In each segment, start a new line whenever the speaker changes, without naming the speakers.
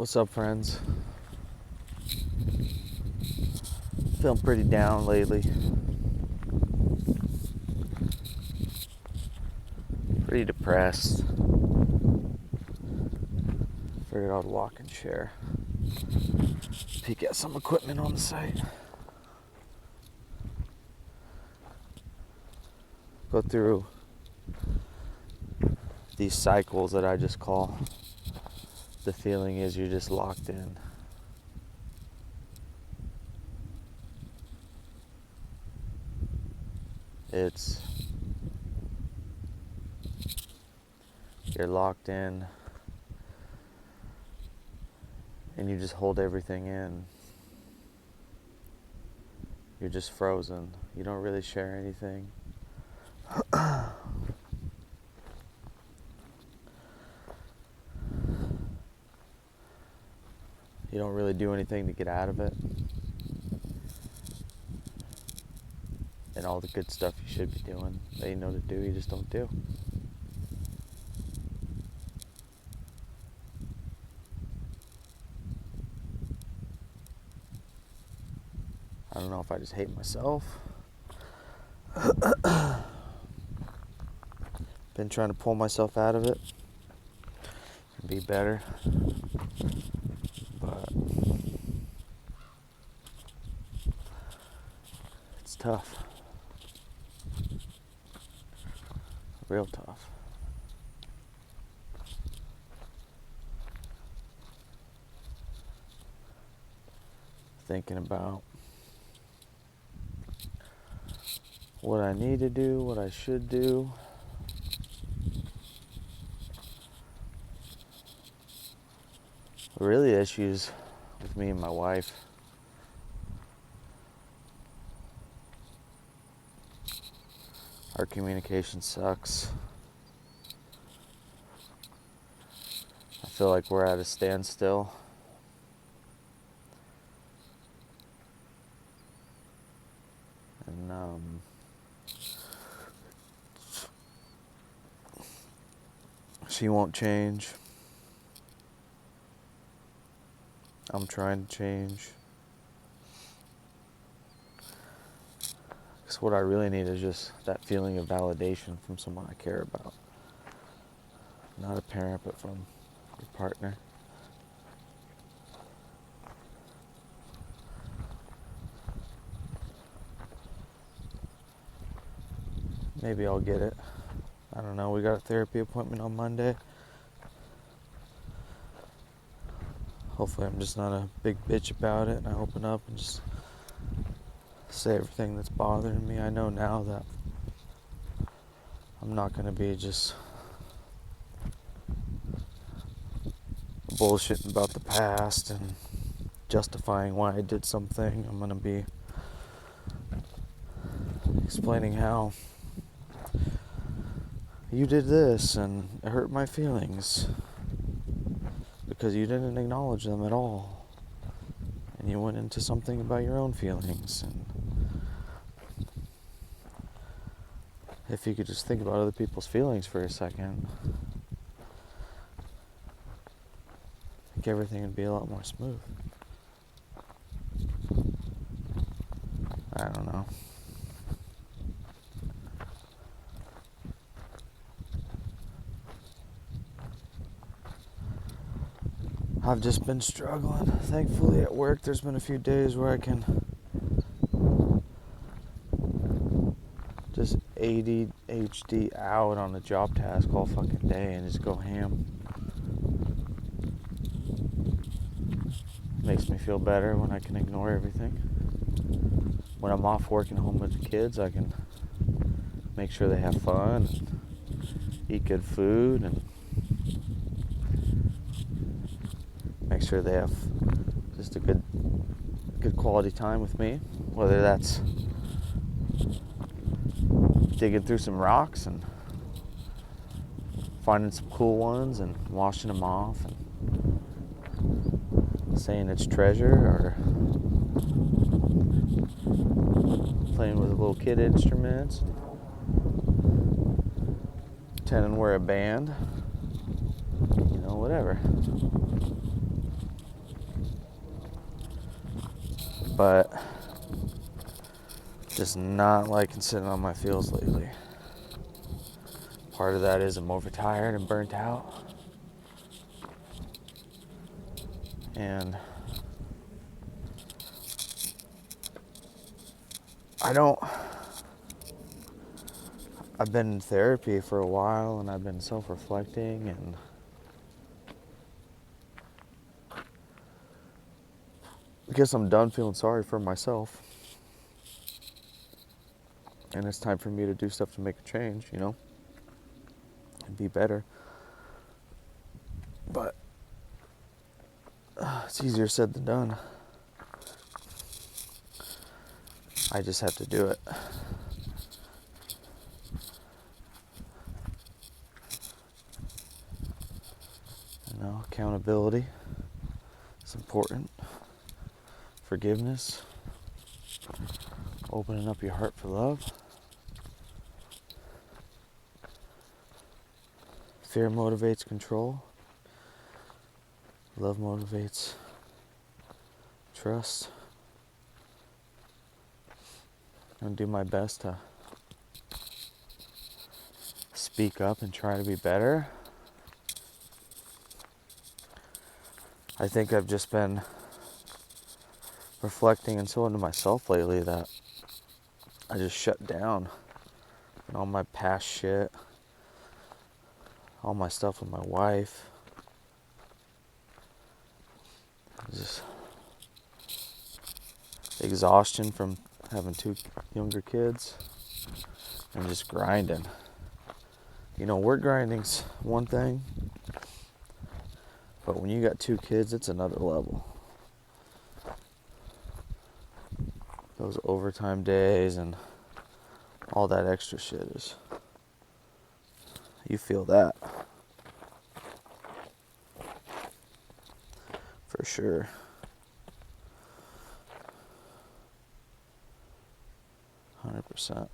What's up, friends? Feeling pretty down lately. Pretty depressed. Figured I'd walk and share. Peek at some equipment on the site. Go through these cycles that I just call. The feeling is you're just locked in. You're locked in and you just hold everything in. You're just frozen. You don't really share anything. You don't really do anything to get out of it. And all the good stuff you should be doing, that you know to do, you just don't do. I don't know if I just hate myself. Been trying to pull myself out of it and be better. But it's tough. Real tough. Thinking about what I need to do, what I should do. Really issues with me and my wife. Our communication sucks. I feel like we're at a standstill. And she won't change. I'm trying to change. Because what I really need is just that feeling of validation from someone I care about. Not a parent, but from your partner. Maybe I'll get it. I don't know. We got a therapy appointment on Monday. Hopefully I'm just not a big bitch about it and I open up and just say everything that's bothering me. I know now that I'm not going to be just bullshitting about the past and justifying why I did something. I'm going to be explaining how you did this and it hurt my feelings because you didn't acknowledge them at all. And you went into something about your own feelings. And if you could just think about other people's feelings for a second, I think everything would be a lot more smooth. I don't know. I've just been struggling. Thankfully at work there's been a few days where I can just ADHD out on a job task all fucking day and just go ham. Makes me feel better when I can ignore everything. When I'm off working home with the kids, I can make sure they have fun and eat good food and make sure they have just a good quality time with me, whether that's digging through some rocks and finding some cool ones and washing them off and saying it's treasure, or playing with little kid instruments, pretending we're a band, whatever. but just not liking sitting on my feels lately. Part of that is I'm overtired and burnt out. And I've been in therapy for a while and I've been self-reflecting, and I guess I'm done feeling sorry for myself. And it's time for me to do stuff to make a change, and be better. But it's easier said than done. I just have to do it. Accountability is important. Forgiveness. Opening up your heart for love. Fear motivates control. Love motivates trust. I'm going to do my best to speak up and try to be better. I think I've just been reflecting and so into myself lately that I just shut down. And all my past shit, all my stuff with my wife, just exhaustion from having 2 younger kids and just grinding. Work grinding's one thing, but when you got 2 kids, it's another level. Those overtime days and all that extra shit is, you feel that. For sure. 100%.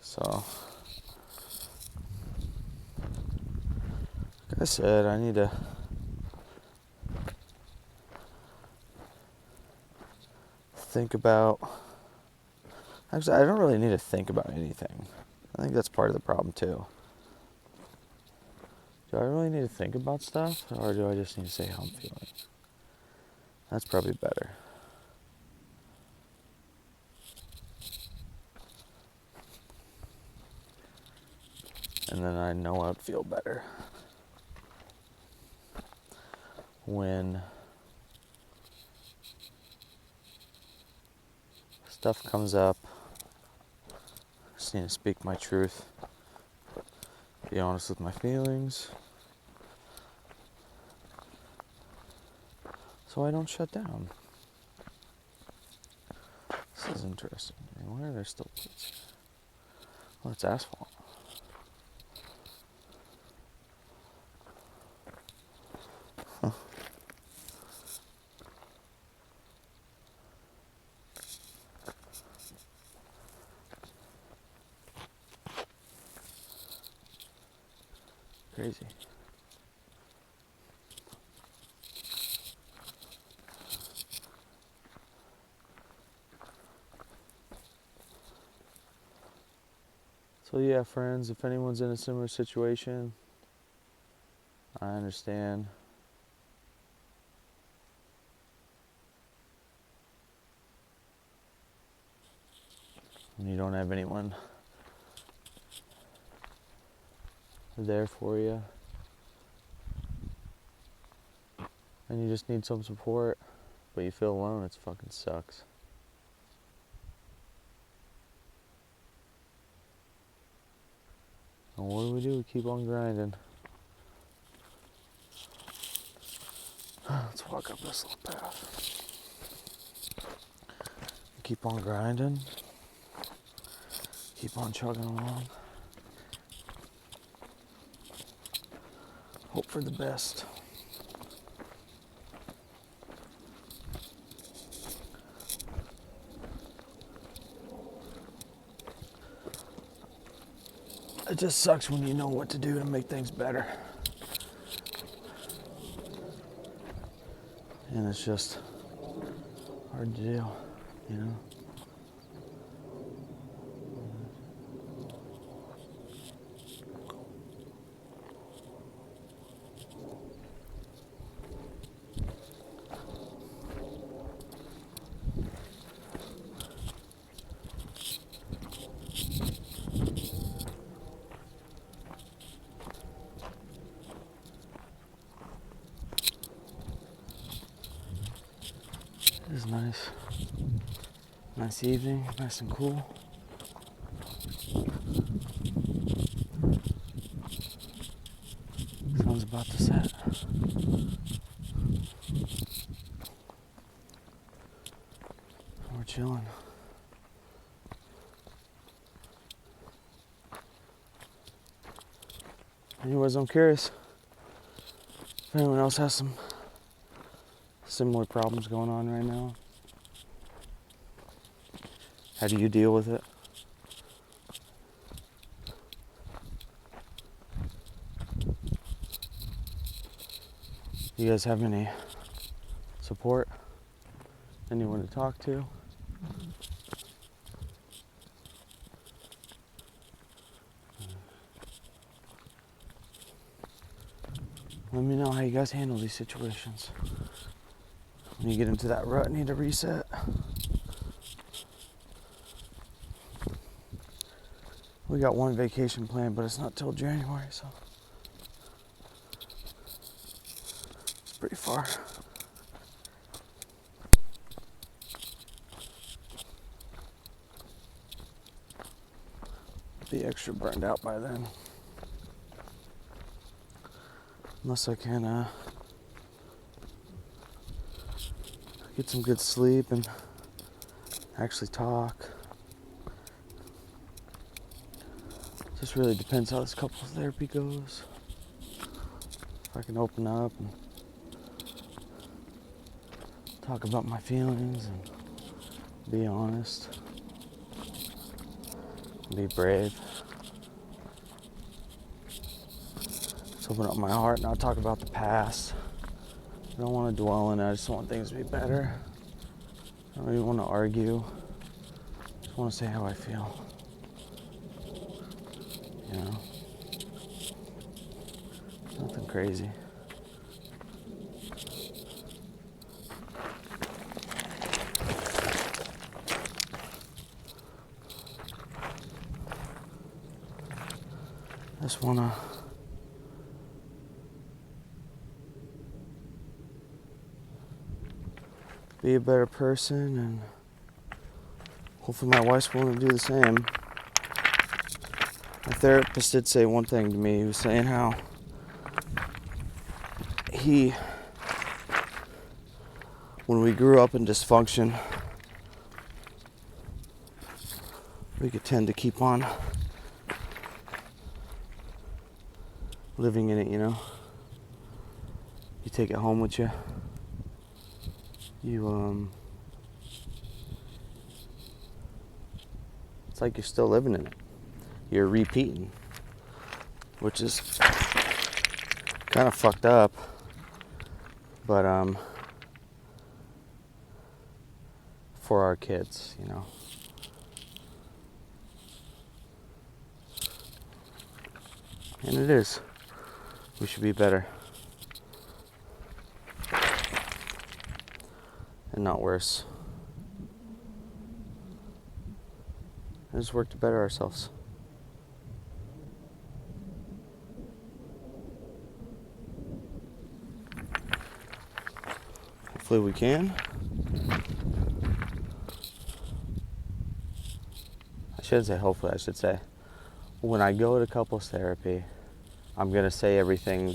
So, like I said, I need to think about... Actually, I don't really need to think about anything. I think that's part of the problem, too. Do I really need to think about stuff, or do I just need to say how I'm feeling? That's probably better. And then I know I'd feel better when stuff comes up. I just need to speak my truth, be honest with my feelings, so I don't shut down. This is interesting. Why are there still kids? Oh, it's asphalt. Huh. Crazy. So yeah, friends, if anyone's in a similar situation, I understand. When you don't have anyone there for you, and you just need some support, but you feel alone, it fucking sucks. And what do? We keep on grinding. Let's walk up this little path. Keep on grinding. Keep on chugging along. Hope for the best. It just sucks when you know what to do to make things better. And it's just hard to do, you know? It is nice. Nice evening, nice and cool. Sun's about to set. We're chilling. Anyways, I'm curious if anyone else has some similar problems going on right now. How do you deal with it? You guys have any support? Anyone to talk to? Let me know how you guys handle these situations. When you get into that rut, need a reset. We got one vacation planned, but it's not till January, so it's pretty far. Be extra burned out by then. Unless I can get some good sleep and actually talk. Just really depends how this couples therapy goes. If I can open up and talk about my feelings and be honest, be brave. Just open up my heart, not talk about the past. I don't want to dwell in it. I just want things to be better. I don't even want to argue. I just want to say how I feel. You know? Nothing crazy. I just want to be a better person, and hopefully my wife's willing to do the same. My therapist did say one thing to me. He was saying how when we grew up in dysfunction, we could tend to keep on living in it, you know? You take it home with you. It's like you're still living in it. You're repeating, which is kind of fucked up, but for our kids, you know. And it is. We should be better. And not worse. And just work to better ourselves. Hopefully we can. I shouldn't say hopefully, I should say when I go to couples therapy, I'm going to say everything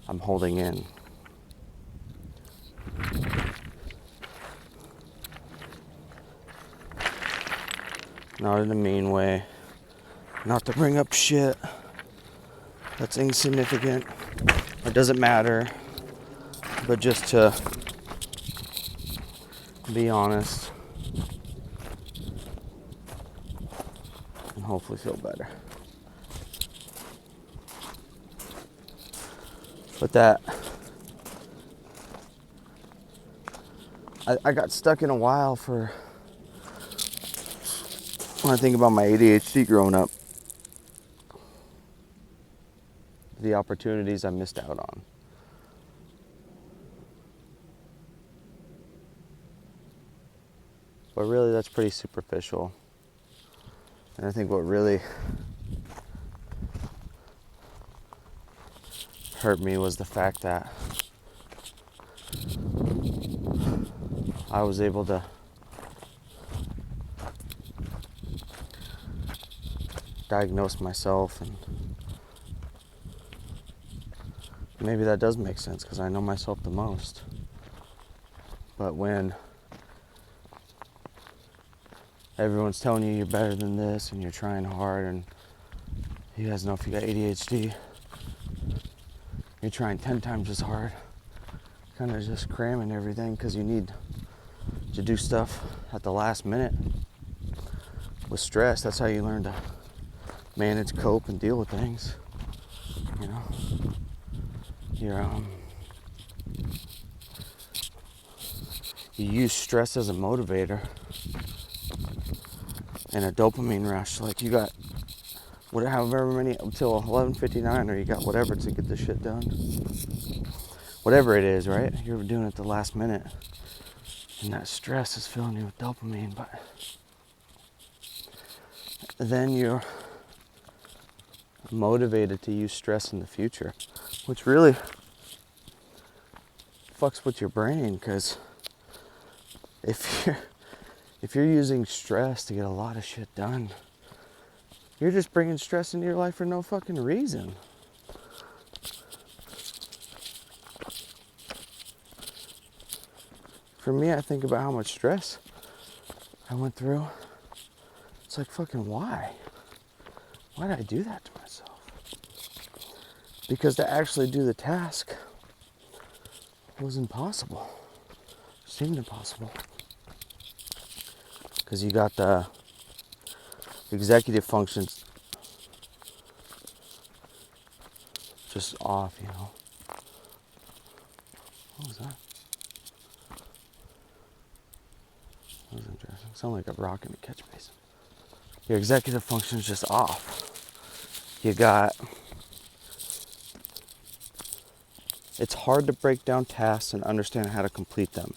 I'm holding in. Not in a mean way. Not to bring up shit that's insignificant or doesn't matter, but just to be honest and hopefully feel better. But that I got stuck in a while for when I think about my ADHD growing up, the opportunities I missed out on. But really, that's pretty superficial. And I think what really hurt me was the fact that I was able to diagnose myself, and maybe that does make sense because I know myself the most. But when everyone's telling you you're better than this and you're trying hard, and you guys know if you got ADHD, you're trying 10 times as hard, kind of just cramming everything because you need to do stuff at the last minute. With stress, that's how you learn to manage, cope, and deal with things. You know, you use stress as a motivator and a dopamine rush. Like you got however many until 11:59, or you got whatever to get the shit done. Whatever it is, right? You're doing it at the last minute, and that stress is filling you with dopamine. But then you're motivated to use stress in the future, which really fucks with your brain, because if you're using stress to get a lot of shit done, you're just bringing stress into your life for no fucking reason. For me, I think about how much stress I went through. It's like, fucking why? Why did I do that to myself? Because to actually do the task was impossible. It seemed impossible. Because you got the executive functions just off, you know. What was that? That was interesting. It sounded like a rock in a catch basin. Your executive function is just off. It's hard to break down tasks and understand how to complete them.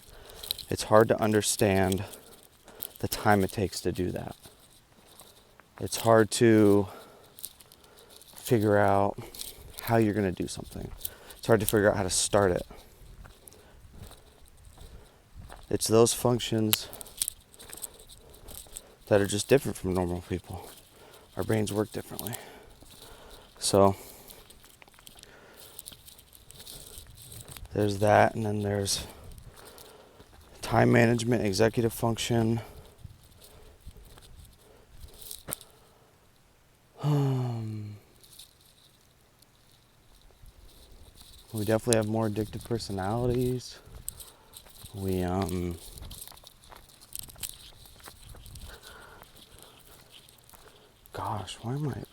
It's hard to understand the time it takes to do that. It's hard to figure out how you're going to do something. It's hard to figure out how to start it. It's those functions that are just different from normal people. Our brains work differently. So there's that, and then there's time management, executive function. We definitely have more addictive personalities. Gosh, why am I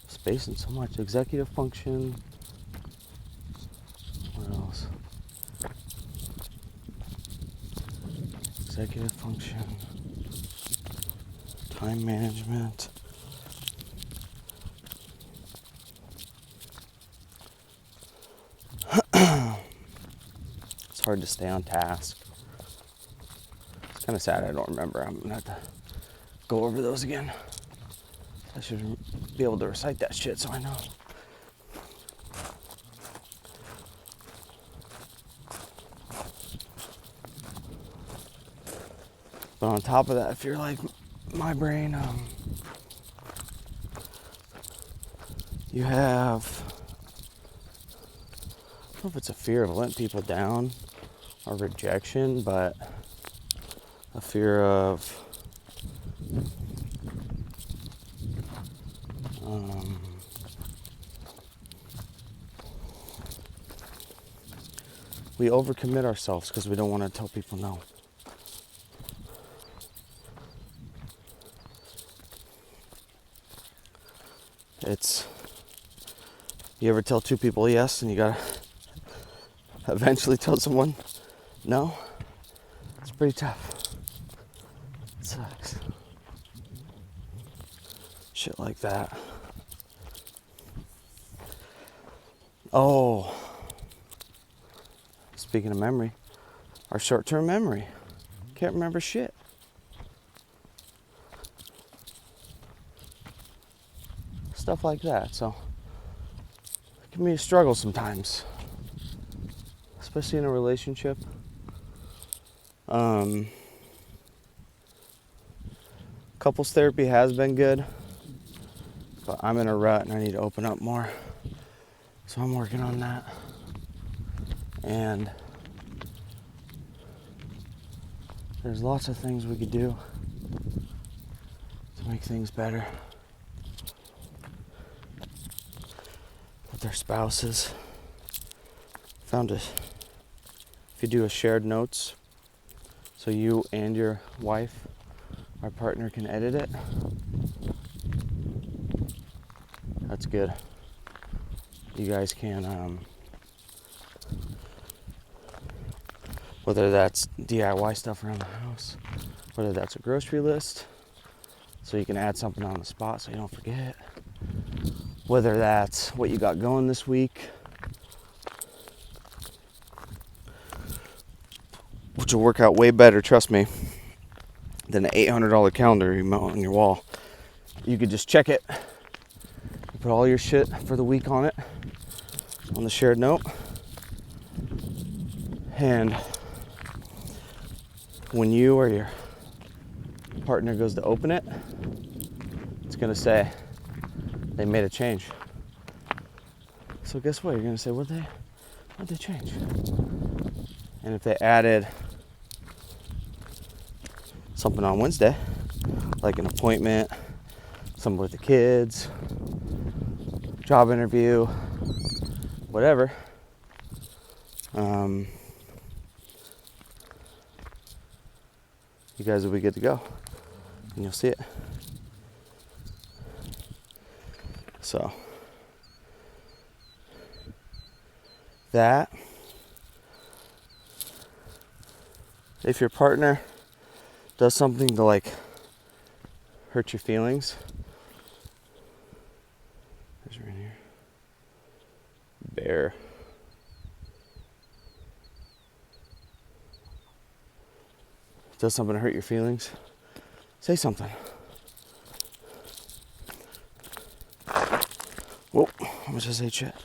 spacing so much? Executive function. What else? Executive function. Time management. It's hard to stay on task. It's kind of sad I don't remember. I'm gonna have to go over those again. I should be able to recite that shit so I know. But on top of that, if you're like my brain, you have, I don't know if it's a fear of letting people down or rejection, but a fear of we overcommit ourselves because we don't want to tell people no. You ever tell two people yes and you gotta eventually tell someone no, it's pretty tough. It sucks. Shit like that. Oh, speaking of memory, our short-term memory. Can't remember shit. Stuff like that. So it can be a struggle sometimes, especially in a relationship. Couples therapy has been good, but I'm in a rut and I need to open up more. So I'm working on that. And there's lots of things we could do to make things better with their spouses. Found it. If you do a shared notes, so you and your wife, our partner, can edit it, that's good. You guys can, whether that's DIY stuff around the house, whether that's a grocery list, so you can add something on the spot so you don't forget, whether that's what you got going this week, which will work out way better, trust me, than an $800 calendar you mount on your wall. You could just check it, you put all your shit for the week on it, on the shared note, and when you or your partner goes to open it, it's gonna say they made a change. So guess what? You're gonna say, what'd they change? And if they added something on Wednesday, like an appointment, something with the kids, job interview, whatever, you guys will be good to go, and you'll see it. So that, if your partner does something to like hurt your feelings, there's right here, bear. Does something to hurt your feelings, say something. Whoa, how much I ate shit?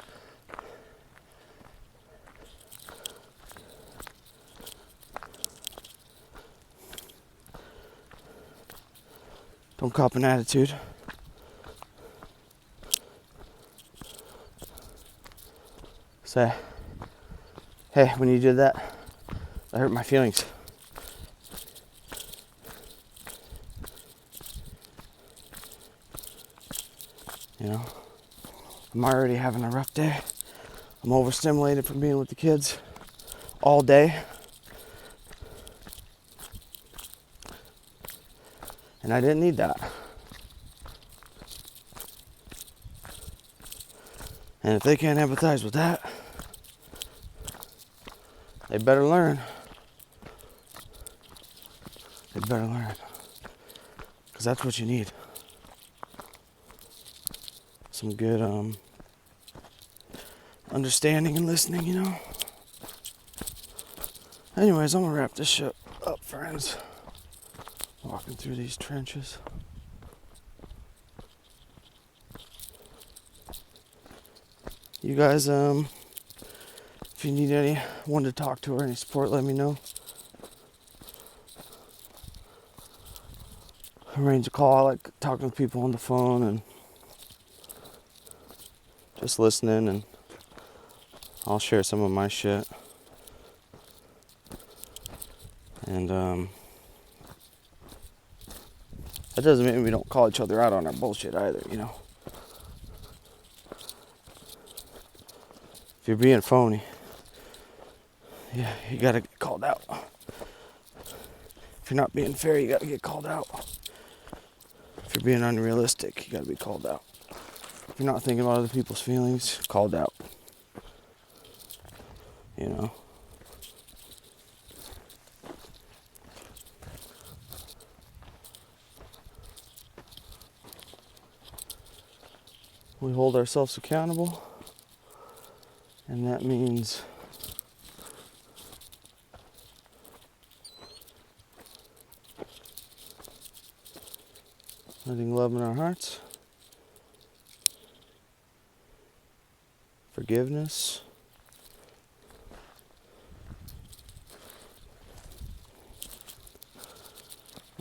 Don't cop an attitude. Say, hey, when you did that hurt my feelings. You know, I'm already having a rough day. I'm overstimulated from being with the kids all day. And I didn't need that. And if they can't empathize with that, they better learn. They better learn. Because that's what you need. Some good understanding and listening, you know. Anyways, I'm gonna wrap this shit up, friends. Walking through these trenches. You guys, if you need anyone to talk to or any support, let me know. Arrange a call. I like talking to people on the phone and just listening, and I'll share some of my shit. And that doesn't mean we don't call each other out on our bullshit either, you know. If you're being phony, yeah, you gotta get called out. If you're not being fair, you gotta get called out. If you're being unrealistic, you gotta be called out. If you're not thinking about other people's feelings, called out. you know. We hold ourselves accountable, and that means letting love in our hearts, forgiveness,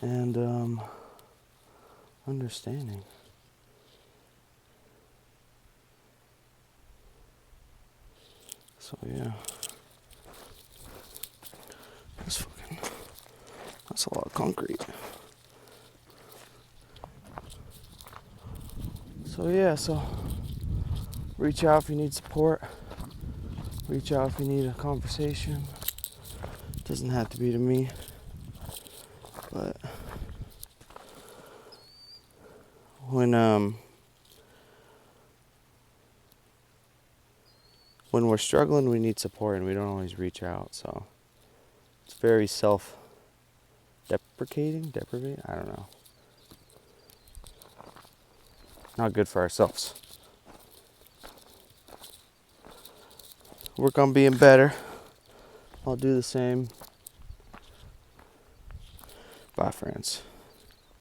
and understanding. So yeah, that's a lot of concrete. So yeah, so reach out if you need support. Reach out if you need a conversation. It doesn't have to be to me, but when we're struggling, we need support, and we don't always reach out. So it's very self-deprecating, I don't know. Not good for ourselves. Work on being better. I'll do the same. Bye, friends.